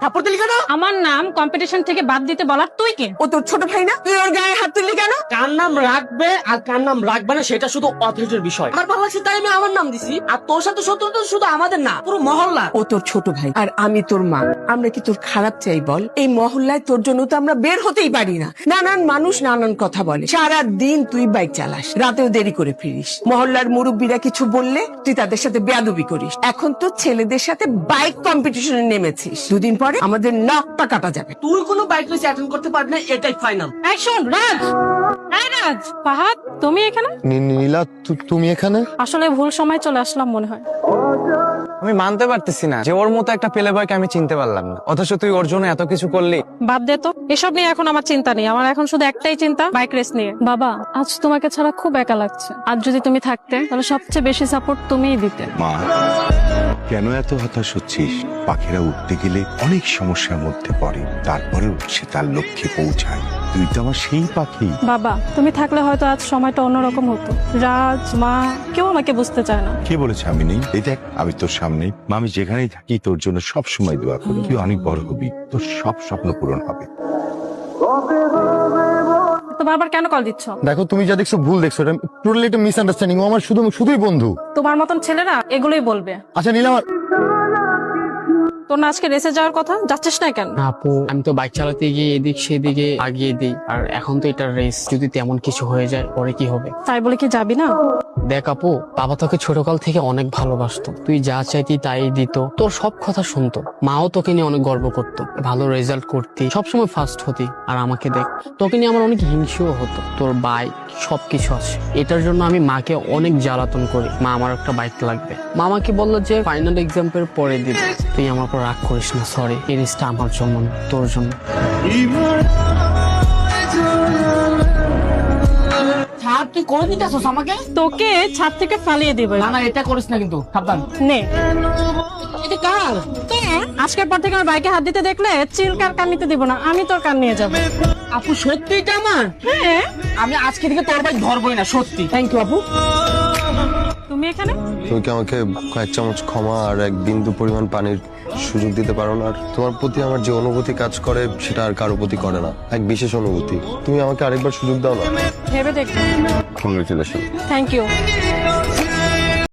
থাপ্পড় দিলি কেন? আমার নাম কম্পিটিশন থেকে বাদ দিতে বলার তুই কে? ও তোর ছোট ভাই না? তুই ওর গায়ে হাত তুললি কেন? কার নাম রাখবে আর কার নাম রাখবে না সেটা শুধু অথরিটির বিষয়। আমার ভালো লাগছে তাই আমি আমার নাম দিছি। আর তোর সাথে শত্রুতা শুধু আমাদের না, পুরো মহল্লা। ও তোর ছোট ভাই আর আমি তোর মা। আমরা কি তোর খারাপ চাই বল? এই মহল্লায় তোর জন্য তো আমরা বের হতেই পারি না। নানান মানুষ নানান কথা বলে। সারা দিন তুই বাইক চালাস, রাতেও দেরি করে ফিরিস। মহল্লার মুরব্বীরা কিছু বললে তুই তাদের সাথে বেয়াদবি করিস। এখন তো ছেলেদের সাথে বাইক কম্পিটিশনে নেমেছিস। দুদিন পরে আমাদের নাকটা কাটা যাবে। তুই কোনো বাইক রেস অ্যাটেন্ড করতে পারবি না, এটাই ফাইনাল। এই শোন রাজ, এই রাজ, ফাহাদ তুমি এখানে? নীলা তুমি এখানে? আসলে ভুল সময় চলে আসলাম মনে হয়। আমি মানতে পারতেছি না যে ওর মতো একটা পেলে বয়কে আমি চিনতে পারলাম না, অথচ তুই ওর জন্য এত কিছু করলি। বাদ দে তো, এসব নিয়ে এখন আমার চিন্তা নেই। আমার এখন শুধু একটাই চিন্তা, বাইক রেস নিয়ে। বাবা, আজ তোমাকে ছাড়া খুব একা লাগছে। আজ যদি তুমি থাকতে তাহলে সবচেয়ে বেশি সাপোর্ট তুমিই দিতে। মা, কেন এত হতাশ হচ্ছিস? পাখিরা উঠতে গেলে অনেক সমস্যার মধ্যে পড়ে, তারপরেও সে তার লক্ষ্যে পৌঁছায়। তুই তো আমার সেই পাখি। বাবা, তুমি থাকলে হয়তো আজ সময়টা অন্যরকম হতো। রাজ, মা, কেউ আমাকে বুঝতে চায় না। কে বলেছে আমি নেই? এই দেখ, আমি তোর সামনে। আমি যেখানেই থাকি তোর জন্য সব সময় দোয়া করি। তুই অনেক বড় হবি, তোর সব স্বপ্ন পূরণ হবে। তো বারবার কেন কল দিচ্ছ? দেখো, তুমি যা দেখছো ভুল দেখছো, এটা টোটালি একটা মিসআন্ডারস্ট্যান্ডিং। ও আমার শুধুই বন্ধু। তোমার মতন ছেলেরা এগুলোই বলবে। আচ্ছা নীলা, তোর না আজকে রেসে যাওয়ার কথা, যাচ্ছিস না কেন? আপু, আমি তো বাইক চালাতে গিয়ে এদিক সেদিকে আগিয়ে দিই, আর এখন তো এটা রেস, যদি তেমন কিছু হয়ে যায় পরে কি হবে? তাই বলে কি যাবি না? দেখ আপু, বাবা তোকে ছোটকাল থেকে অনেক ভালোবাসতো। তুই যা চাইতি তাই দিত, তোর সব কথা শুনতো। মাও তোকে নিয়ে অনেক গর্ব করতো, ভালো রেজাল্ট করতি, সবসময় ফার্স্ট হতি। আর আমাকে দেখ, তোকে নিয়ে আমার অনেক হিংসেও হতো। তোর বাইক সবকিছু আছে, এটার জন্য আমি মাকে অনেক জ্বালাতন করি। মা, আমার একটা বাইক লাগবে। মামাকে বললো যে ফাইনাল এক্সামের পরে দিবে। তুই আমার উপর রাগ করিস না, সরি। এই রেসটা আমার জন্য না, তোর জন্য। ছাড়, তুই করে দিতে আসছিস আমাকে? তোকে ছাদ থেকে ফালিয়ে দিবে। না না, এটা করিস না কিন্তু, সাবধান। নে, এটা কার? আজকের পর থেকে আমার বাইকে হাত দিতে দেখলে চিলকার কান নিতে দিব না, আমি তোর কান নিয়ে যাবো। আপু সত্যি এটা আমার? হ্যাঁ। আমি আজকে থেকে তোর বাইক ধরবই না, সত্যি। থ্যাংক ইউ আপু। তুমি এখানে? তুমি কি আমাকে কয়েক চামচ ক্ষমা আর এক বিন্দু পরিমাণ পানির সুযোগ দিতে পারো না? আর তোমার প্রতি আমার যে অনুভূতি কাজ করে সেটা আর কারো প্রতি করে না, এক বিশেষ অনুভূতি। তুমি আমাকে আরেকবার সুযোগ দাও না। ভেবে দেখো। কংগ্রেচুলেশন। Thank you.